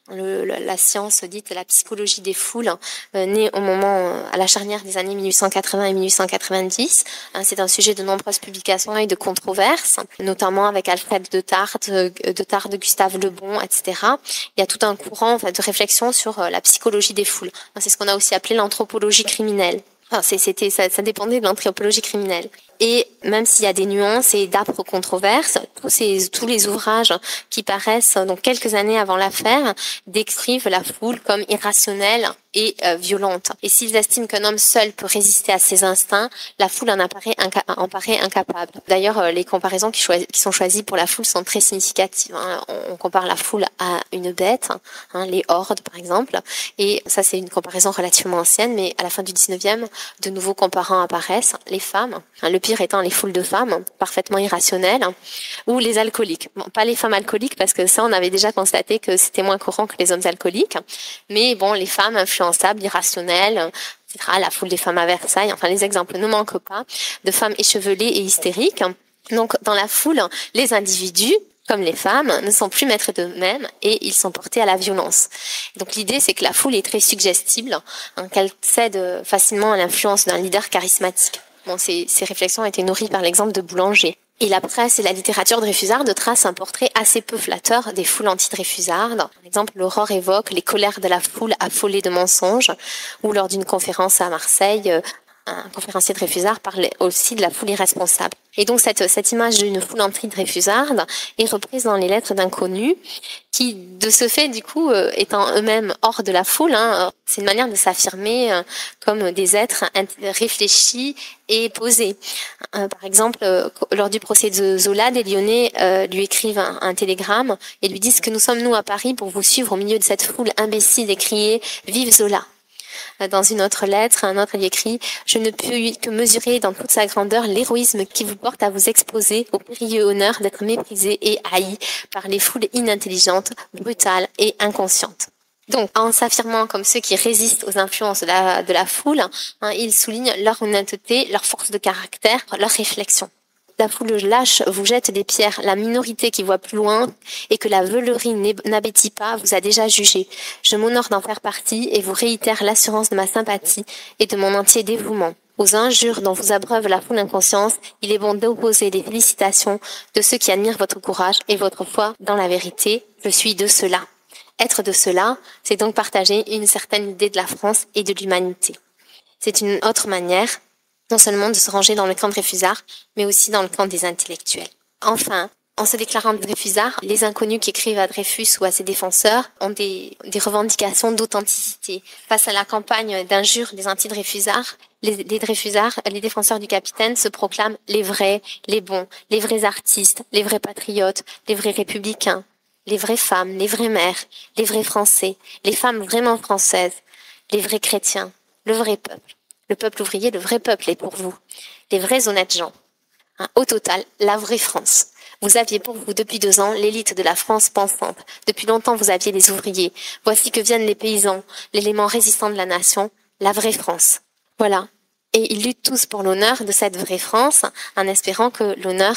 D: la science dite la psychologie des foules, née au moment, à la charnière des années 1880 et 1890. C'est un sujet de nombreuses publications et de controverses, notamment avec Alfred de Tarde, Gustave Le Bon, etc. Il y a tout un courant de réflexion sur la psychologie des foules. C'est ce qu'on a aussi appelé l'anthropologie criminelle. Enfin, ça dépendait de l'anthropologie criminelle. Et même s'il y a des nuances et d'âpres controverses, tous les ouvrages qui paraissent donc quelques années avant l'affaire décrivent la foule comme irrationnelle et violente. Et s'ils estiment qu'un homme seul peut résister à ses instincts, la foule en paraît incapable. D'ailleurs, les comparaisons qui sont choisies pour la foule sont très significatives. On compare la foule à une bête, les hordes par exemple, et ça c'est une comparaison relativement ancienne, mais à la fin du 19e, de nouveaux comparants apparaissent, les femmes, le pire étant les foules de femmes, parfaitement irrationnelles, ou les alcooliques. Bon, pas les femmes alcooliques, parce que ça on avait déjà constaté que c'était moins courant que les hommes alcooliques, mais bon, les femmes influençables, irrationnelles, etc., la foule des femmes à Versailles, enfin les exemples ne manquent pas, de femmes échevelées et hystériques. Donc dans la foule, les individus, comme les femmes, ne sont plus maîtres d'eux-mêmes et ils sont portés à la violence. Donc l'idée, c'est que la foule est très suggestible, qu'elle cède facilement à l'influence d'un leader charismatique. Bon, ces réflexions ont été nourries par l'exemple de Boulanger. Et la presse et la littérature dreyfusarde tracent un portrait assez peu flatteur des foules anti-dreyfusardes. Par exemple, l'Aurore évoque les colères de la foule affolée de mensonges, ou lors d'une conférence à Marseille, un conférencier dreyfusard parlait aussi de la foule irresponsable. Et donc cette image d'une foule anti-dreyfusarde est reprise dans les lettres d'inconnus qui, de ce fait, du coup, étant eux-mêmes hors de la foule, c'est une manière de s'affirmer comme des êtres réfléchis et posés. Par exemple, lors du procès de Zola, des Lyonnais lui écrivent un télégramme et lui disent que nous sommes nous à Paris pour vous suivre au milieu de cette foule imbécile et crier « Vive Zola !» Dans une autre lettre, un autre lui écrit « Je ne puis que mesurer dans toute sa grandeur l'héroïsme qui vous porte à vous exposer au périlleux honneur d'être méprisé et haï par les foules inintelligentes, brutales et inconscientes. » Donc, en s'affirmant comme ceux qui résistent aux influences de la foule, ils soulignent leur honnêteté, leur force de caractère, leur réflexion. la foule lâche vous jette des pierres, la minorité qui voit plus loin et que la veulerie n'abétit pas vous a déjà jugé. Je m'honore d'en faire partie et vous réitère l'assurance de ma sympathie et de mon entier dévouement. Aux injures dont vous abreuve la foule inconscience, il est bon d'opposer les félicitations de ceux qui admirent votre courage et votre foi dans la vérité. Je suis de cela. Être de cela, c'est donc partager une certaine idée de la France et de l'humanité. C'est une autre manière, non seulement de se ranger dans le camp de Dreyfusard, mais aussi dans le camp des intellectuels. Enfin, en se déclarant Dreyfusard, les inconnus qui écrivent à Dreyfus ou à ses défenseurs ont des revendications d'authenticité. Face à la campagne d'injures des anti-Dreyfusards, les Dreyfusards, les défenseurs du capitaine, se proclament les vrais, les bons, les vrais artistes, les vrais patriotes, les vrais républicains, les vraies femmes, les vraies mères, les vrais Français, les femmes vraiment françaises, les vrais chrétiens, le vrai peuple. Le peuple ouvrier, le vrai peuple est pour vous. Les vrais honnêtes gens. Au total, la vraie France. Vous aviez pour vous depuis 2 ans l'élite de la France pensante. Depuis longtemps, vous aviez les ouvriers. Voici que viennent les paysans, l'élément résistant de la nation, la vraie France. Voilà. Et ils luttent tous pour l'honneur de cette vraie France, en espérant que l'honneur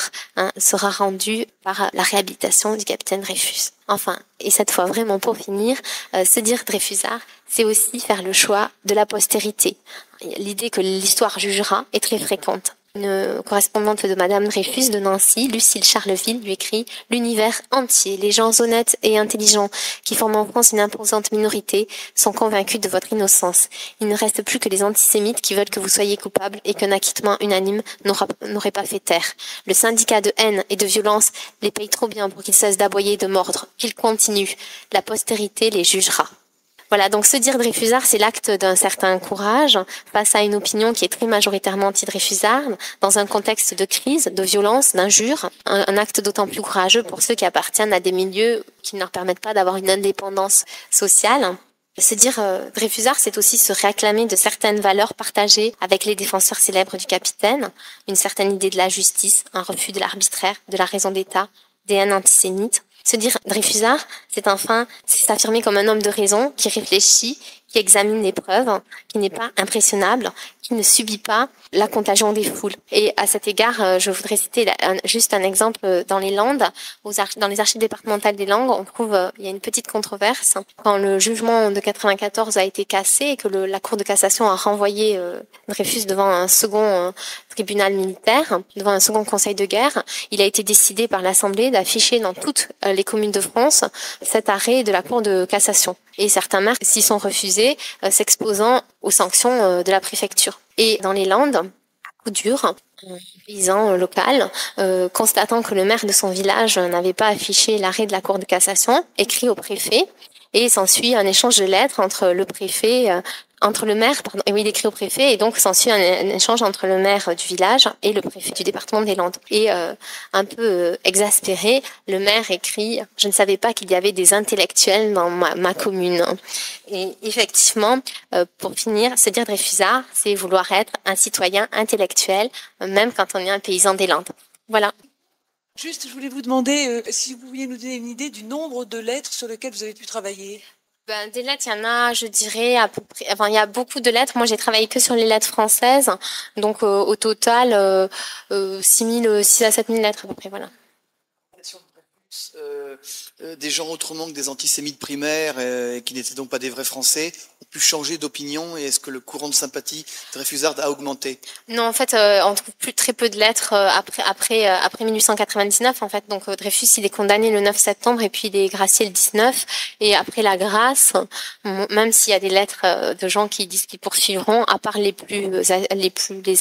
D: sera rendu par la réhabilitation du capitaine Dreyfus. Enfin, et cette fois vraiment pour finir, se dire Dreyfusard, c'est aussi faire le choix de la postérité. L'idée que l'histoire jugera est très fréquente. Une correspondante de Madame Dreyfus de Nancy, Lucille Charleville, lui écrit « L'univers entier, les gens honnêtes et intelligents qui forment en France une imposante minorité, sont convaincus de votre innocence. Il ne reste plus que les antisémites qui veulent que vous soyez coupable et qu'un acquittement unanime n'aurait pas fait taire. Le syndicat de haine et de violence les paye trop bien pour qu'ils cessent d'aboyer et de mordre. Qu'ils continuent. La postérité les jugera. » Voilà, donc se dire Dreyfusard, c'est l'acte d'un certain courage face à une opinion qui est très majoritairement anti-Dreyfusard, dans un contexte de crise, de violence, d'injure. Un acte d'autant plus courageux pour ceux qui appartiennent à des milieux qui ne leur permettent pas d'avoir une indépendance sociale. Se dire Dreyfusard, c'est aussi se réclamer de certaines valeurs partagées avec les défenseurs célèbres du capitaine, une certaine idée de la justice, un refus de l'arbitraire, de la raison d'État, des haines antisémites. Se dire Dreyfusard, c'est s'affirmer comme un homme de raison qui réfléchit, qui examine les preuves, qui n'est pas impressionnable, qui ne subit pas la contagion des foules. Et à cet égard, je voudrais citer juste un exemple dans les Landes, dans les archives départementales des Landes, on trouve, il y a une petite controverse. Quand le jugement de 94 a été cassé et que la Cour de cassation a renvoyé Dreyfus devant un second tribunal militaire, devant un second conseil de guerre, il a été décidé par l'Assemblée d'afficher dans toutes les communes de France cet arrêt de la Cour de cassation. Et certains maires s'y sont refusés, s'exposant aux sanctions de la préfecture. Et dans les Landes, à coup dur, un paysan local, constatant que le maire de son village n'avait pas affiché l'arrêt de la Cour de cassation, écrit au préfet, et s'ensuit un échange de lettres entre le préfet, et oui, il écrit au préfet, et donc s'ensuit un échange entre le maire du village et le préfet du département des Landes. Et un peu exaspéré, le maire écrit « Je ne savais pas qu'il y avait des intellectuels dans ma commune ». Et effectivement, pour finir, se dire Dreyfusard, c'est vouloir être un citoyen intellectuel, même quand on est un paysan des Landes. Voilà.
E: Juste, je voulais vous demander si vous pouviez nous donner une idée du nombre de lettres sur lesquelles vous avez pu travailler.
D: Des lettres, il y en a, je dirais, à peu près. Enfin, il y a beaucoup de lettres. Moi, j'ai travaillé que sur les lettres françaises. Donc, au total, 6 à 7 000 lettres à peu près, voilà.
F: Des gens autrement que des antisémites primaires et qui n'étaient donc pas des vrais Français ont pu changer d'opinion, et est-ce que le courant de sympathie Dreyfusard a augmenté?
D: Non, en fait, on trouve plus très peu de lettres après 1899. En fait, donc Dreyfus, il est condamné le 9 septembre et puis il est gracié le 19. Et après la grâce, même s'il y a des lettres de gens qui disent qu'ils poursuivront, à part les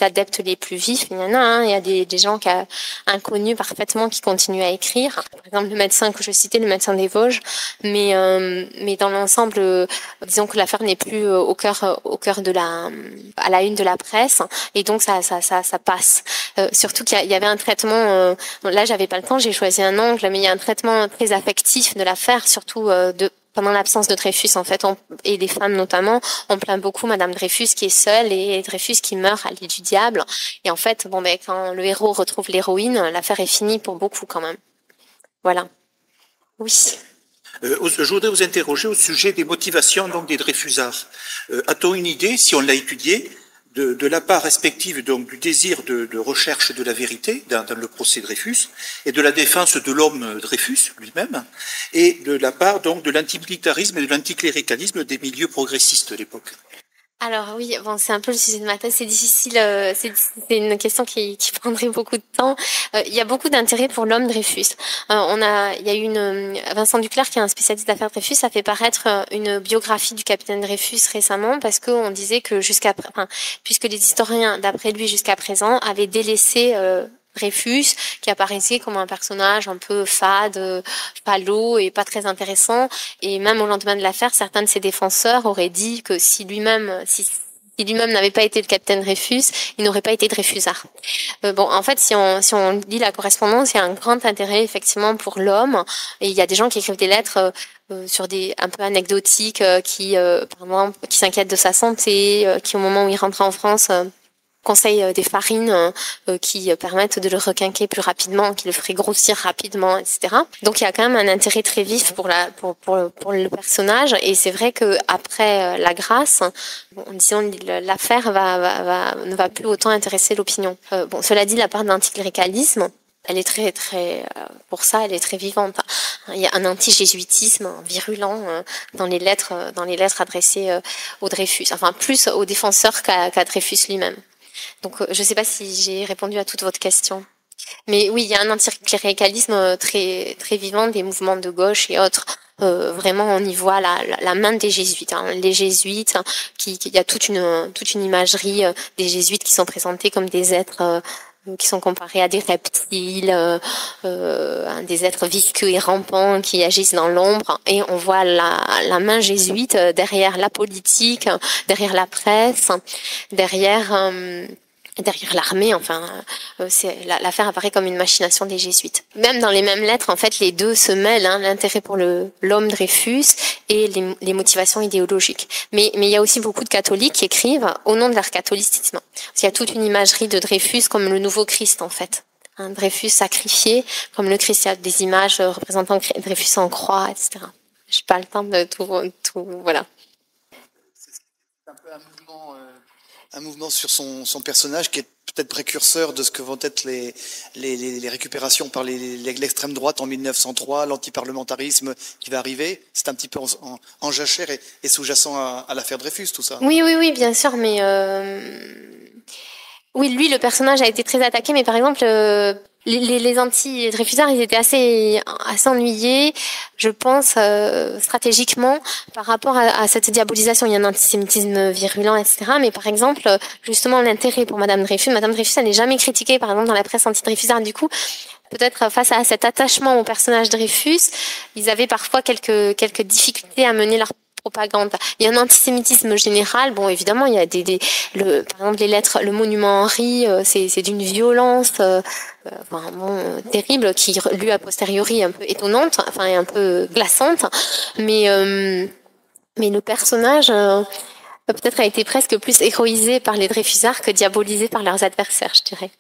D: adeptes les plus vifs, il y en a. Il y a des gens inconnus parfaitement qui continuent à écrire. Par exemple, le médecin que je citais, le médecin des Vosges, mais dans l'ensemble, disons que l'affaire n'est plus au cœur à la une de la presse, et donc ça passe. Surtout qu'il y avait un traitement. Là, j'avais pas le temps, j'ai choisi un angle, mais il y a un traitement très affectif de l'affaire, surtout pendant l'absence de Dreyfus, en fait, et des femmes notamment, on plaint beaucoup Madame Dreyfus qui est seule et Dreyfus qui meurt à l'île du diable. Et en fait, quand le héros retrouve l'héroïne, l'affaire est finie pour beaucoup quand même. Voilà. Oui.
G: Je voudrais vous interroger au sujet des motivations donc des Dreyfusards. A-t-on une idée, si on l'a étudié, de la part respective donc du désir de recherche de la vérité dans le procès Dreyfus et de la défense de l'homme Dreyfus lui-même, et de la part donc de l'antimilitarisme et de l'anticléricalisme des milieux progressistes de l'époque.
D: Alors oui, bon, c'est un peu le sujet de ma thèse, c'est difficile, c'est une question qui prendrait beaucoup de temps. Il y a beaucoup d'intérêt pour l'homme Dreyfus. Il y a eu Vincent Duclerc, qui est un spécialiste d'affaires Dreyfus, a fait paraître une biographie du capitaine Dreyfus récemment, parce qu'on disait que puisque les historiens d'après lui jusqu'à présent avaient délaissé Dreyfus, qui apparaissait comme un personnage un peu fade, falot et pas très intéressant. Et même au lendemain de l'affaire, certains de ses défenseurs auraient dit que si lui-même n'avait pas été le capitaine Dreyfus, il n'aurait pas été Dreyfusard. En fait, si on lit la correspondance, il y a un grand intérêt effectivement pour l'homme. Et il y a des gens qui écrivent des lettres sur des un peu anecdotiques, qui s'inquiètent de sa santé, qui au moment où il rentre en France conseille des farines qui permettent de le requinquer plus rapidement, qui le feraient grossir rapidement, etc. Donc il y a quand même un intérêt très vif pour le personnage, et c'est vrai que après la grâce, disons l'affaire ne va plus autant intéresser l'opinion. Cela dit, la part de l'anticléricalisme, elle est très très pour ça, elle est très vivante. Il y a un anti-jésuitisme virulent dans les lettres adressées au Dreyfus, enfin plus aux défenseurs qu'à Dreyfus lui-même. Donc, je ne sais pas si j'ai répondu à toute votre question. Mais oui, il y a un anticléricalisme très, très vivant, des mouvements de gauche et autres. Vraiment, on y voit la main des jésuites. Les jésuites, il y a toute une imagerie des jésuites qui sont présentés comme des êtres qui sont comparés à des reptiles, des êtres visqueux et rampants qui agissent dans l'ombre. Et on voit la main jésuite derrière la politique, derrière la presse, derrière l'armée. Enfin, l'affaire apparaît comme une machination des jésuites. Même dans les mêmes lettres, en fait, les deux se mêlent, l'intérêt pour l'homme Dreyfus et les motivations idéologiques. Mais il y a aussi beaucoup de catholiques qui écrivent au nom de leur catholicisme. Parce qu'il y a toute une imagerie de Dreyfus comme le nouveau Christ, en fait. Dreyfus sacrifié comme le Christ. Il y a des images représentant Dreyfus en croix, etc. Je n'ai pas le temps de tout, voilà.
F: C'est un peu un mouvement sur son personnage qui est peut-être précurseur de ce que vont être les récupérations par l'extrême droite en 1903, l'antiparlementarisme qui va arriver. C'est un petit peu en jachère et sous-jacent à l'affaire Dreyfus, tout ça.
D: Oui, bien sûr, mais oui, lui, le personnage a été très attaqué, mais par exemple, les anti-Dreyfusards, ils étaient assez ennuyés, je pense, stratégiquement, par rapport à cette diabolisation. Il y a un antisémitisme virulent, etc. Mais par exemple, justement, l'intérêt pour Madame Dreyfus, elle n'est jamais critiquée, par exemple, dans la presse anti-Dreyfusarde. Du coup, peut-être face à cet attachement au personnage Dreyfus, ils avaient parfois quelques difficultés à mener leur propagande. Il y a un antisémitisme général. Bon, évidemment, il y a par exemple, les lettres, le monument Henri, c'est d'une violence terrible, qui lui a posteriori un peu étonnante, enfin un peu glaçante. Mais le personnage peut-être a été presque plus héroïsé par les Dreyfusards que diabolisé par leurs adversaires, je dirais.